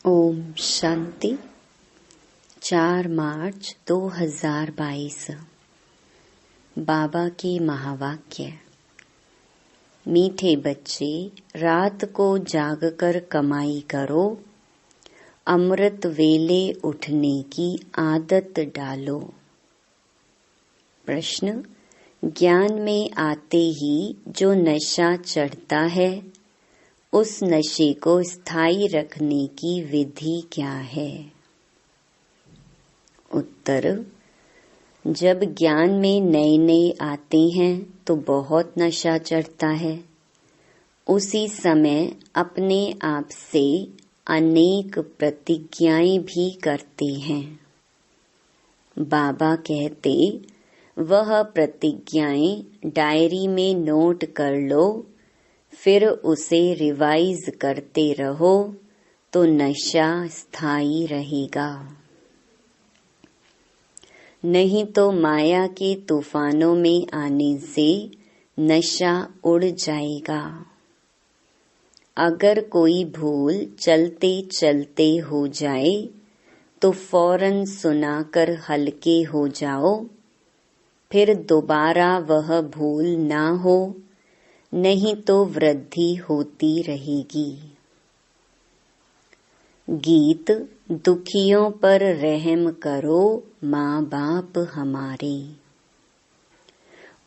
ओम शांति। 4 मार्च 2022। बाबा की महावाक्य। मीठे बच्चे, रात को जागकर कमाई करो, अमृत वेले उठने की आदत डालो। प्रश्न। ज्ञान में आते ही जो नशा चढ़ता है, उस नशे को स्थायी रखने की विधि क्या है? उत्तर। जब ज्ञान में नए नए आते हैं तो बहुत नशा चढ़ता है। उसी समय अपने आप से अनेक प्रतिज्ञाएं भी करते हैं। बाबा कहते, वह प्रतिज्ञाएं डायरी में नोट कर लो, फिर उसे रिवाइज करते रहो तो नशा स्थायी रहेगा। नहीं तो माया के तूफानों में आने से नशा उड़ जाएगा। अगर कोई भूल चलते चलते हो जाए तो फौरन सुनाकर हल्के हो जाओ, फिर दोबारा वह भूल ना हो, नहीं तो वृद्धि होती रहेगी। गीत। दुखियों पर रहम करो माँ बाप हमारे।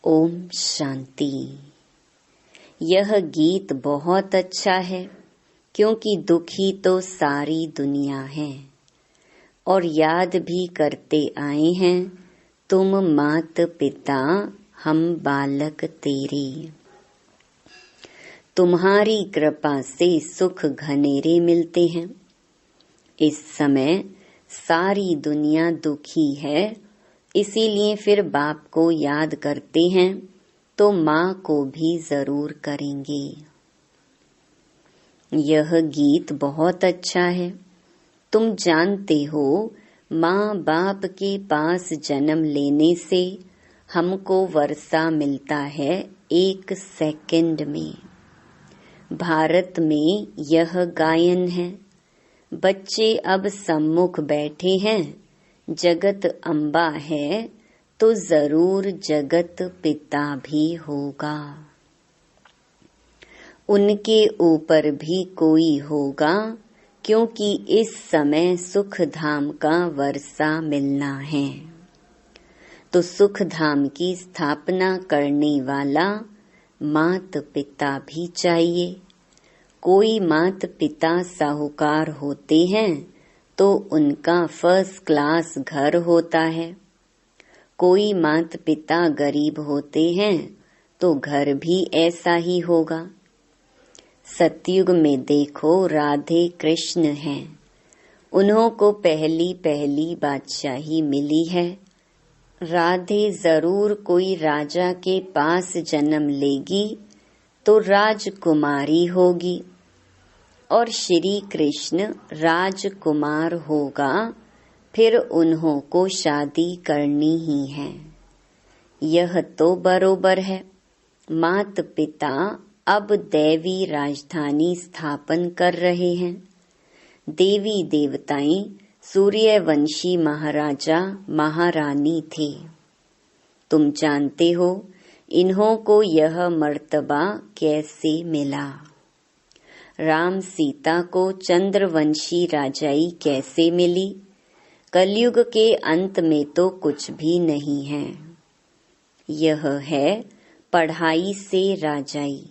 ओम शांति। यह गीत बहुत अच्छा है, क्योंकि दुखी तो सारी दुनिया है और याद भी करते आए हैं, तुम मात पिता हम बालक तेरे। तुम्हारी कृपा से सुख घनेरे मिलते हैं। इस समय सारी दुनिया दुखी है, इसीलिए फिर बाप को याद करते हैं तो माँ को भी जरूर करेंगे। यह गीत बहुत अच्छा है। तुम जानते हो, माँ बाप के पास जन्म लेने से हमको वर्षा मिलता है 1 सेकंड में। भारत में यह गायन है। बच्चे अब सम्मुख बैठे हैं, जगत अम्बा है तो जरूर जगत पिता भी होगा। उनके ऊपर भी कोई होगा, क्योंकि इस समय सुख धाम का वर्षा मिलना है। तो सुख धाम की स्थापना करने वाला मात पिता भी चाहिए। कोई मात पिता साहूकार होते हैं तो उनका फर्स्ट क्लास घर होता है। कोई मात पिता गरीब होते हैं तो घर भी ऐसा ही होगा। सतयुग में देखो, राधे कृष्ण हैं, उन्हों को पहली पहली बादशाही मिली है। राधे जरूर कोई राजा के पास जन्म लेगी तो राजकुमारी होगी, और श्री कृष्ण राजकुमार होगा, फिर उन्हों को शादी करनी ही है। यह तो बरोबर है। मात पिता अब दैवी राजधानी स्थापन कर रहे हैं। देवी देवताएं सूर्यवंशी महाराजा महारानी थे। तुम जानते हो इन्हों को यह मर्तबा कैसे मिला। राम सीता को चंद्रवंशी राजाई कैसे मिली। कलयुग के अंत में तो कुछ भी नहीं है। यह है पढ़ाई से राजाई।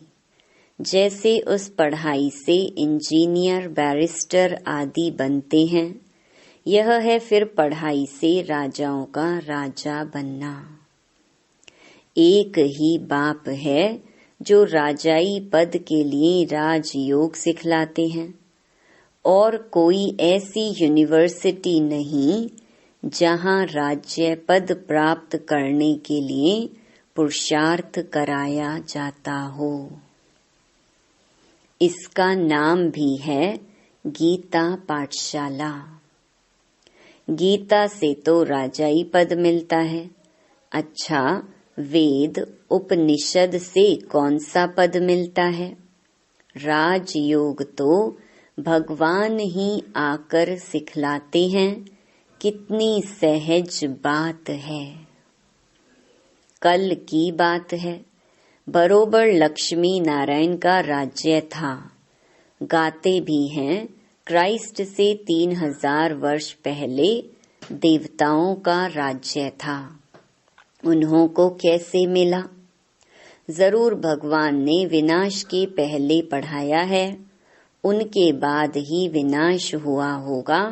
जैसे उस पढ़ाई से इंजीनियर, बैरिस्टर आदि बनते हैं, यह है फिर पढ़ाई से राजाओं का राजा बनना। एक ही बाप है जो राजाई पद के लिए राजयोग सिखलाते हैं, और कोई ऐसी यूनिवर्सिटी नहीं जहां राज्य पद प्राप्त करने के लिए पुरुषार्थ कराया जाता हो। इसका नाम भी है गीता पाठशाला। गीता से तो राजाई पद मिलता है। अच्छा, वेद उपनिषद से कौन सा पद मिलता है? राजयोग तो भगवान ही आकर सिखलाते हैं, कितनी सहज बात है। कल की बात है, बरोबर लक्ष्मी नारायण का राज्य था। गाते भी हैं, क्राइस्ट से 3000 वर्ष पहले देवताओं का राज्य था। उन्हों को कैसे मिला? जरूर भगवान ने विनाश के पहले पढ़ाया है, उनके बाद ही विनाश हुआ होगा।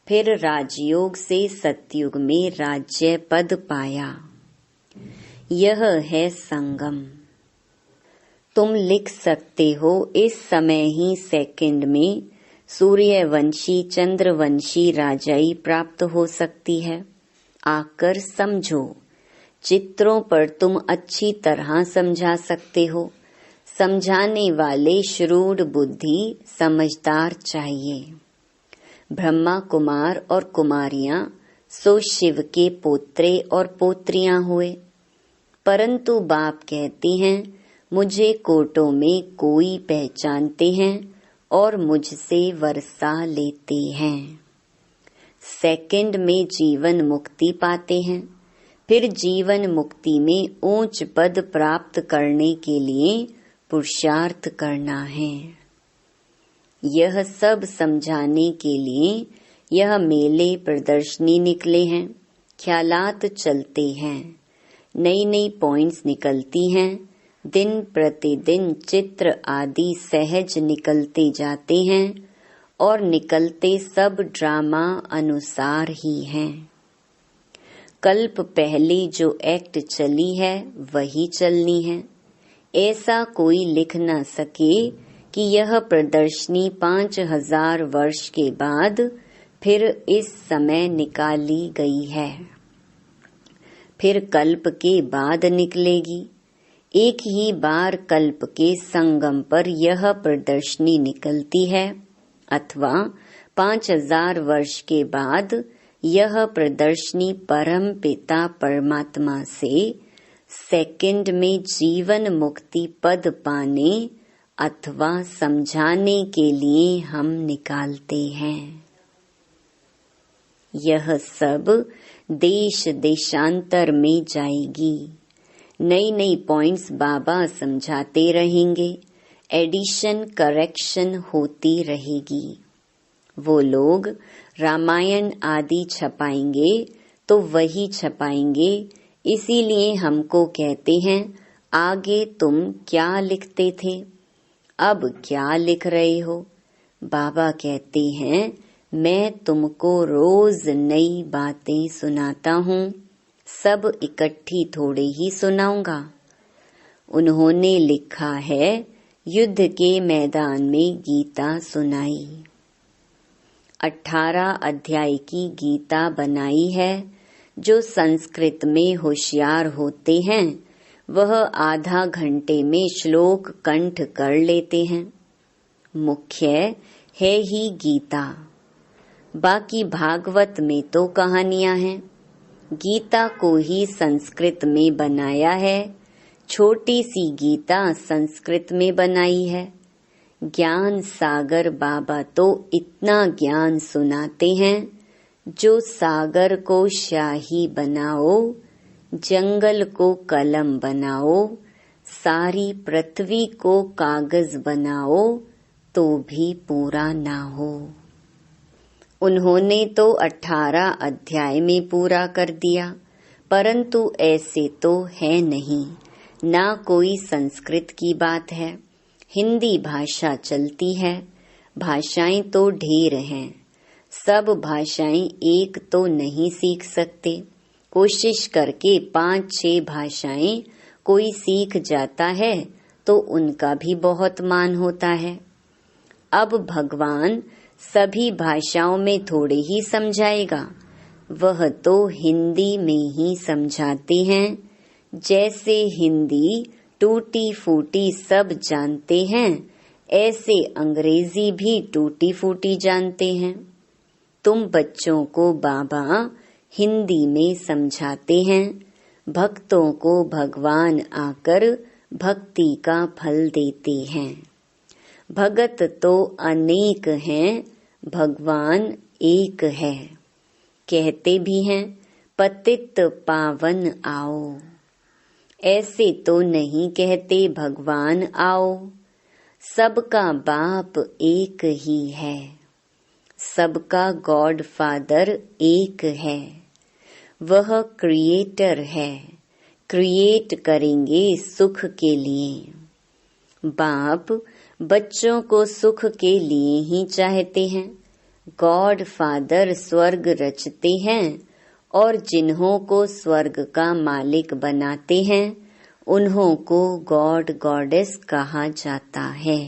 फिर राजयोग से सतयुग में राज्य पद पाया। यह है संगम। तुम लिख सकते हो, इस समय ही सेकंड में सूर्यवंशी चंद्रवंशी राजाई प्राप्त हो सकती है। आकर समझो। चित्रों पर तुम अच्छी तरह समझा सकते हो। समझाने वाले श्रूड बुद्धि समझदार चाहिए। ब्रह्मा कुमार और कुमारियां सो शिव के पोत्रे और पोत्रियां हुए, परंतु बाप कहते हैं, मुझे कोटों में कोई पहचानते हैं और मुझसे वर्षा लेते हैं। सेकंड में जीवन मुक्ति पाते हैं। फिर जीवन मुक्ति में ऊंच पद प्राप्त करने के लिए पुरुषार्थ करना है। यह सब समझाने के लिए यह मेले प्रदर्शनी निकले हैं। ख्यालात चलते हैं, नई नई पॉइंट्स निकलती हैं। दिन प्रतिदिन चित्र आदि सहज निकलते जाते हैं और निकलते सब ड्रामा अनुसार ही हैं। कल्प पहले जो एक्ट चली है वही चलनी है। ऐसा कोई लिख न सके कि यह प्रदर्शनी 5000 वर्ष के बाद फिर इस समय निकाली गई है, फिर कल्प के बाद निकलेगी। एक ही बार कल्प के संगम पर यह प्रदर्शनी निकलती है, अथवा 5000 वर्ष के बाद यह प्रदर्शनी परम पिता परमात्मा से सेकंड में जीवन मुक्ति पद पाने अथवा समझाने के लिए हम निकालते हैं। यह सब देश देशांतर में जाएगी। नई नई पॉइंट्स बाबा समझाते रहेंगे, एडिशन करेक्शन होती रहेगी। वो लोग रामायण आदि छपाएंगे तो वही छपाएंगे, इसीलिए हमको कहते हैं, आगे तुम क्या लिखते थे, अब क्या लिख रहे हो। बाबा कहते हैं, मैं तुमको रोज नई बातें सुनाता हूँ, सब इकट्ठी थोड़े ही सुनाऊंगा। उन्होंने लिखा है, युद्ध के मैदान में गीता सुनाई। 18 अध्याय की गीता बनाई है। जो संस्कृत में होशियार होते हैं वह आधा घंटे में श्लोक कंठ कर लेते हैं। मुख्य है ही गीता, बाकी भागवत में तो कहानियां हैं। गीता को ही संस्कृत में बनाया है, छोटी सी गीता संस्कृत में बनाई है। ज्ञान सागर बाबा तो इतना ज्ञान सुनाते हैं, जो सागर को शाही बनाओ, जंगल को कलम बनाओ, सारी पृथ्वी को कागज बनाओ तो भी पूरा ना हो। उन्होंने तो 18 अध्याय में पूरा कर दिया, परंतु ऐसे तो है नहीं, ना कोई संस्कृत की बात है। हिंदी भाषा चलती है, भाषाएं तो ढेर हैं, सब भाषाएं एक तो नहीं सीख सकते। कोशिश करके 5-6 भाषाएं कोई सीख जाता है तो उनका भी बहुत मान होता है। अब भगवान सभी भाषाओं में थोड़े ही समझाएगा, वह तो हिंदी में ही समझाते हैं। जैसे हिंदी टूटी फूटी सब जानते हैं, ऐसे अंग्रेजी भी टूटी फूटी जानते हैं। तुम बच्चों को बाबा हिंदी में समझाते हैं, भक्तों को भगवान आकर भक्ति का फल देते हैं। भगत तो अनेक हैं, भगवान एक है। कहते भी हैं पतित पावन आओ, ऐसे तो नहीं कहते भगवान आओ। सबका बाप एक ही है, सबका गॉड फादर एक है। वह क्रिएटर है, क्रिएट करेंगे सुख के लिए। बाप बच्चों को सुख के लिए ही चाहते हैं। गॉड फादर स्वर्ग रचते हैं और जिन्हों को स्वर्ग का मालिक बनाते हैं उन्हों को गॉड गॉडेस कहा जाता है।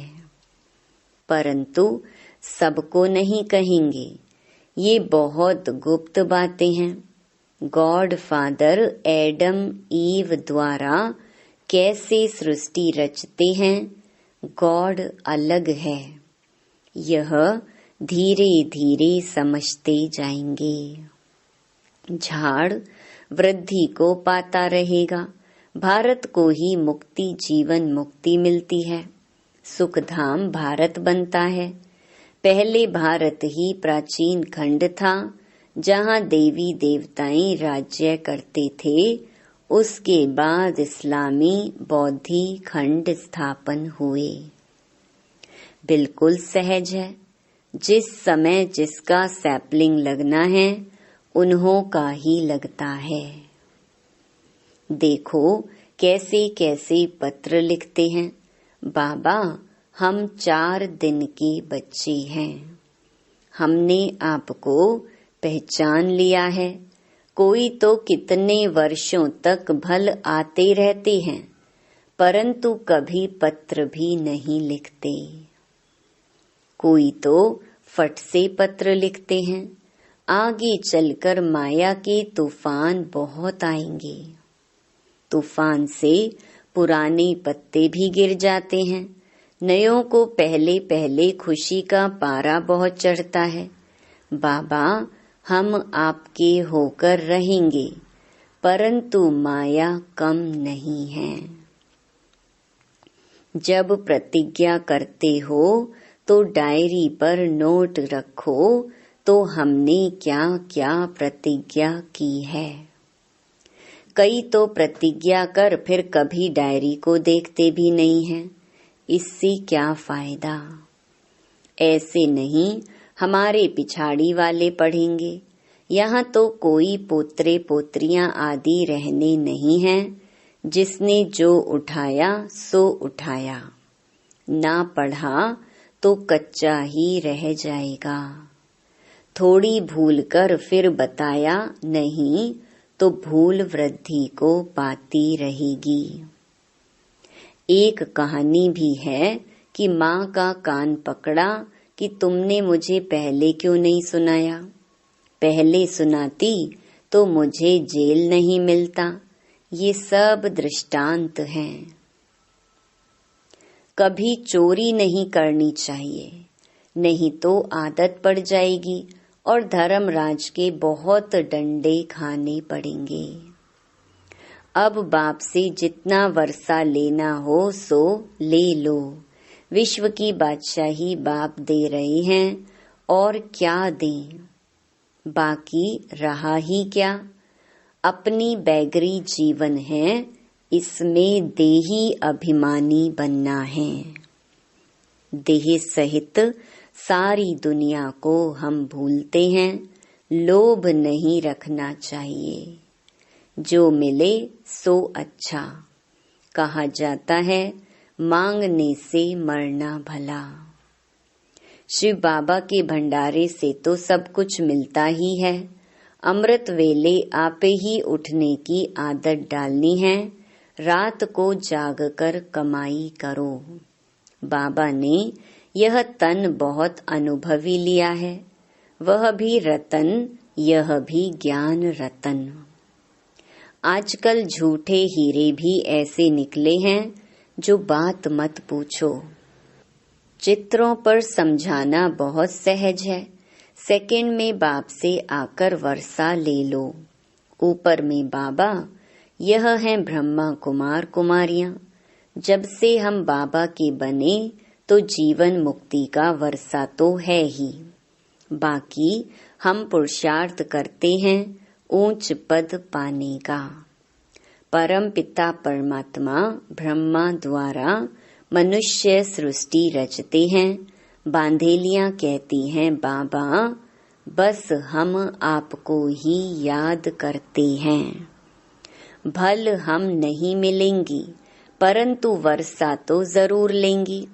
परंतु सबको नहीं कहेंगे, ये बहुत गुप्त बातें हैं। गॉड फादर एडम ईव द्वारा कैसे सृष्टि रचते हैं, गॉड अलग है। यह धीरे धीरे समझते जाएंगे। झाड़ वृद्धि को पाता रहेगा। भारत को ही मुक्ति, जीवन मुक्ति मिलती है। सुखधाम भारत बनता है। पहले भारत ही प्राचीन खंड था जहाँ देवी देवताएं राज्य करते थे। उसके बाद इस्लामी बौद्धि खंड स्थापन हुए। बिल्कुल सहज है। जिस समय जिसका सैपलिंग लगना है उन्हों का ही लगता है। देखो कैसे कैसे पत्र लिखते हैं। बाबा हम 4 दिन के बच्चे हैं, हमने आपको पहचान लिया है। कोई तो कितने वर्षों तक भल आते रहते हैं परंतु कभी पत्र भी नहीं लिखते। कोई तो फट से पत्र लिखते हैं। आगे चलकर माया के तूफान बहुत आएंगे। तूफान से पुराने पत्ते भी गिर जाते हैं। नयों को पहले पहले खुशी का पारा बहुत चढ़ता है। बाबा हम आपके होकर रहेंगे परंतु माया कम नहीं है। जब प्रतिज्ञा करते हो तो डायरी पर नोट रखो तो हमने क्या क्या प्रतिज्ञा की है। कई तो प्रतिज्ञा कर फिर कभी डायरी को देखते भी नहीं हैं। इससे क्या फायदा। ऐसे नहीं हमारे पिछाड़ी वाले पढ़ेंगे। यहाँ तो कोई पोत्रे पोत्रियां आदि रहने नहीं हैं। जिसने जो उठाया सो उठाया, ना पढ़ा तो कच्चा ही रह जाएगा। थोड़ी भूल कर फिर बताया नहीं तो भूल वृद्धि को पाती रहेगी। एक कहानी भी है कि माँ का कान पकड़ा कि तुमने मुझे पहले क्यों नहीं सुनाया। पहले सुनाती तो मुझे जेल नहीं मिलता। ये सब दृष्टांत हैं। कभी चोरी नहीं करनी चाहिए, नहीं तो आदत पड़ जाएगी और धर्मराज के बहुत डंडे खाने पड़ेंगे। अब बाप से जितना वर्षा लेना हो सो ले लो। विश्व की बादशाही बाप दे रहे हैं और क्या दें। बाकी रहा ही क्या। अपनी बैगरी जीवन है, इसमें देही अभिमानी बनना है। देह सहित सारी दुनिया को हम भूलते हैं। लोभ नहीं रखना चाहिए। जो मिले सो अच्छा। कहा जाता है मांगने से मरना भला। शिव बाबा के भंडारे से तो सब कुछ मिलता ही है। अमृत वेले आपे ही उठने की आदत डालनी है। रात को जागकर कमाई करो। बाबा ने यह तन बहुत अनुभवी लिया है। वह भी रतन, यह भी ज्ञान रतन। आजकल झूठे हीरे भी ऐसे निकले हैं जो बात मत पूछो। चित्रों पर समझाना बहुत सहज है। सेकंड में बाप से आकर वर्षा ले लो। ऊपर में बाबा, यह हैं ब्रह्मा कुमार कुमारियां। जब से हम बाबा के बने तो जीवन मुक्ति का वर्षा तो है ही। बाकी हम पुरुषार्थ करते हैं ऊंच पद पाने का। परम पिता परमात्मा ब्रह्मा द्वारा मनुष्य सृष्टि रचते हैं। बांधेलियां कहती हैं बाबा बस हम आपको ही याद करते हैं। भल हम नहीं मिलेंगी परंतु वर्षा तो जरूर लेंगी।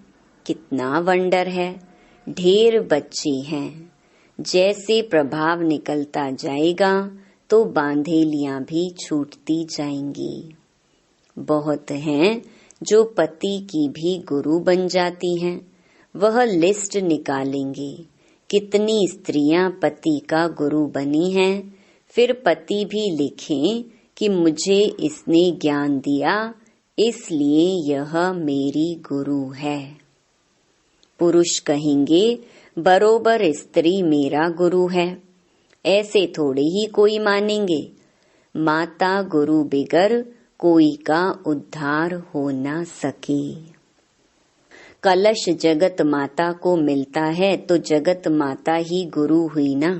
कितना वंडर है, ढेर बच्चे हैं। जैसे प्रभाव निकलता जाएगा तो बांधेलियां भी छूटती जाएंगी। बहुत हैं जो पति की भी गुरु बन जाती हैं। वह लिस्ट निकालेंगे कितनी स्त्रियां पति का गुरु बनी हैं। फिर पति भी लिखें कि मुझे इसने ज्ञान दिया इसलिए यह मेरी गुरु है। पुरुष कहेंगे बरोबर स्त्री मेरा गुरु है। ऐसे थोड़े ही कोई मानेंगे। माता गुरु बिगर कोई का उद्धार हो ना सके। कलश जगत माता को मिलता है तो जगत माता ही गुरु हुई ना।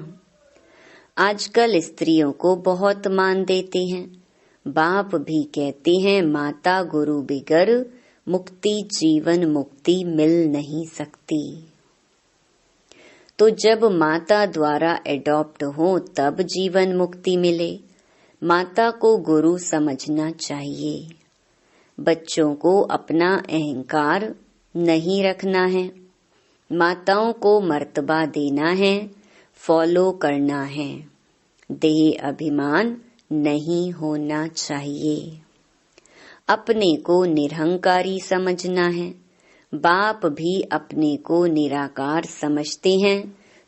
आजकल स्त्रियों को बहुत मान देते हैं। बाप भी कहते हैं माता गुरु बिगर मुक्ति जीवन मुक्ति मिल नहीं सकती। तो जब माता द्वारा एडॉप्ट हो तब जीवन मुक्ति मिले। माता को गुरु समझना चाहिए। बच्चों को अपना अहंकार नहीं रखना है। माताओं को मर्तबा देना है, फॉलो करना है। देह अभिमान नहीं होना चाहिए। अपने को निरहंकारी समझना है। बाप भी अपने को निराकार समझते हैं।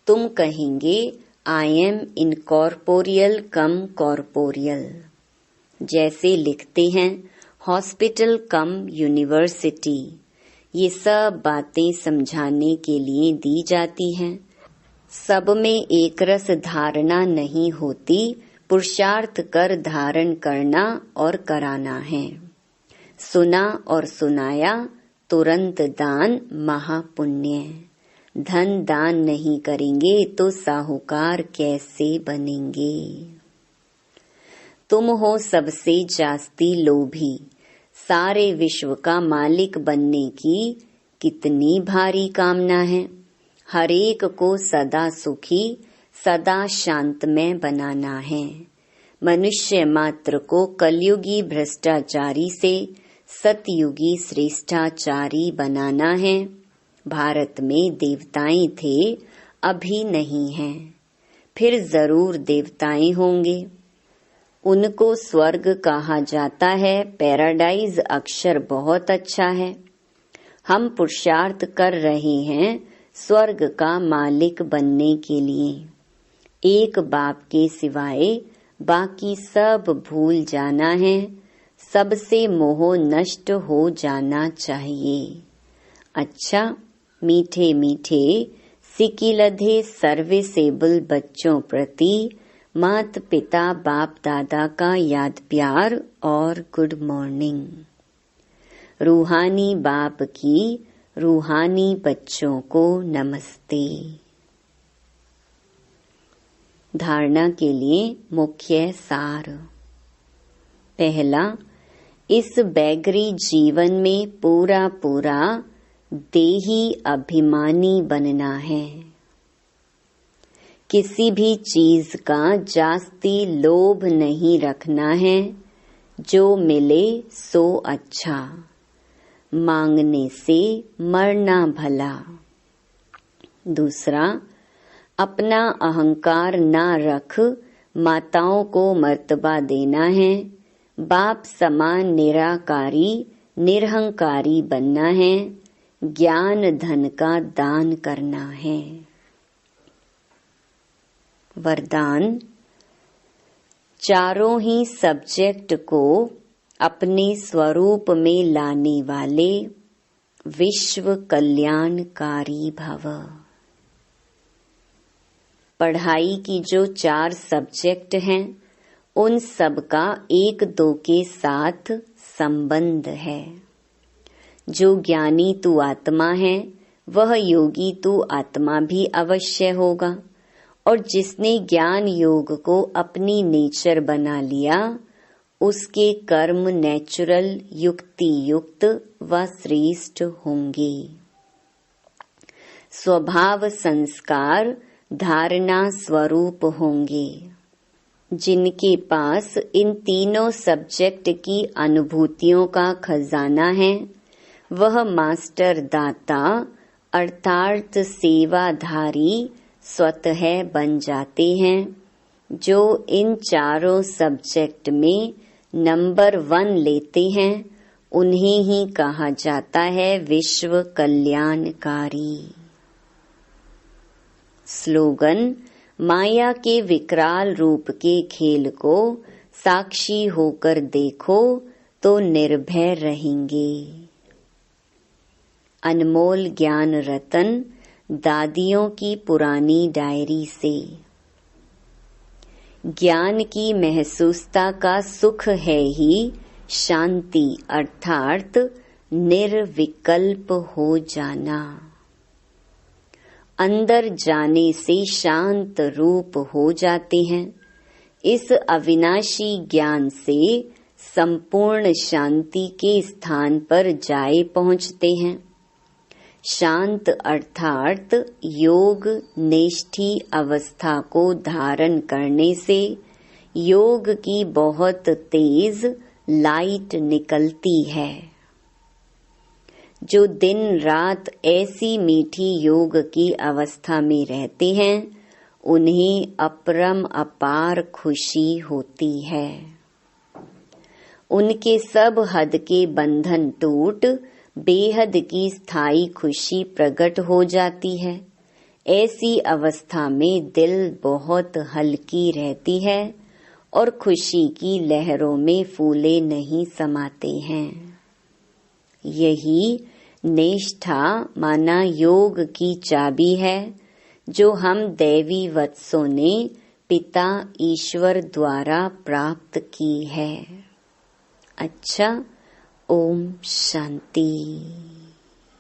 तुम कहेंगे I am incorporeal come corporeal. जैसे लिखते हैं हॉस्पिटल कम यूनिवर्सिटी। ये सब बातें समझाने के लिए दी जाती हैं। सब में एक रस धारणा नहीं होती। पुरुषार्थ कर धारण करना और कराना है। सुना और सुनाया तुरंत दान महापुण्य। धन दान नहीं करेंगे तो साहूकार कैसे बनेंगे। तुम हो सबसे जास्ती लोभी। सारे विश्व का मालिक बनने की कितनी भारी कामना है। हरेक को सदा सुखी सदा शांतमय बनाना है। मनुष्य मात्र को कलयुगी भ्रष्टाचारी से सतयुगी श्रेष्ठाचारी बनाना है। भारत में देवताएं थे, अभी नहीं हैं, फिर जरूर देवताएं होंगे। उनको स्वर्ग कहा जाता है। पैराडाइज अक्षर बहुत अच्छा है। हम पुरुषार्थ कर रहे हैं स्वर्ग का मालिक बनने के लिए। एक बाप के सिवाय बाकी सब भूल जाना है। सबसे मोह नष्ट हो जाना चाहिए। अच्छा, मीठे मीठे सिकिलधे सर्विसेबल बच्चों प्रति माता पिता बाप दादा का याद प्यार और गुड मॉर्निंग। रूहानी बाप की रूहानी बच्चों को नमस्ते। धारणा के लिए मुख्य सार। पहला, इस बैगरी जीवन में पूरा पूरा देही अभिमानी बनना है। किसी भी चीज का जास्ती लोभ नहीं रखना है। जो मिले सो अच्छा। मांगने से मरना भला। दूसरा, अपना अहंकार ना रख माताओं को मर्तबा देना है। बाप समान निराकारी निरहंकारी बनना है। ज्ञान धन का दान करना है। वरदान, चारों ही सब्जेक्ट को अपने स्वरूप में लाने वाले विश्व कल्याणकारी भव। पढ़ाई की जो 4 सब्जेक्ट हैं उन सब का 1-2 के साथ संबंध है। जो ज्ञानी तू आत्मा है वह योगी तो आत्मा भी अवश्य होगा। और जिसने ज्ञान योग को अपनी नेचर बना लिया, उसके कर्म नेचुरल, युक्ति युक्त व श्रेष्ठ होंगे। स्वभाव संस्कार धारणा स्वरूप होंगे। जिनके पास इन तीनों सब्जेक्ट की अनुभूतियों का खजाना है, वह मास्टर दाता अर्थात सेवाधारी स्वतः बन जाते हैं। जो इन चारों सब्जेक्ट में नंबर 1 लेते हैं, उन्हें ही कहा जाता है विश्व कल्याणकारी। स्लोगन: माया के विकराल रूप के खेल को साक्षी होकर देखो तो निर्भय रहेंगे। अनमोल ज्ञान रतन दादियों की पुरानी डायरी से। ज्ञान की महसूसता का सुख है ही शांति अर्थात निर्विकल्प हो जाना। अंदर जाने से शांत रूप हो जाते हैं। इस अविनाशी ज्ञान से संपूर्ण शांति के स्थान पर जाए पहुंचते हैं। शांत अर्थात योग निष्ठी अवस्था को धारण करने से योग की बहुत तेज लाइट निकलती है। जो दिन रात ऐसी मीठी योग की अवस्था में रहते हैं, उन्हें अपरम अपार खुशी होती है। उनके सब हद के बंधन टूट बेहद की स्थायी खुशी प्रकट हो जाती है। ऐसी अवस्था में दिल बहुत हल्की रहती है और खुशी की लहरों में फूले नहीं समाते हैं। यही निष्ठा माना योग की चाबी है, जो हम दैवी वत्सों ने पिता ईश्वर द्वारा प्राप्त की है। अच्छा, ओम शांति।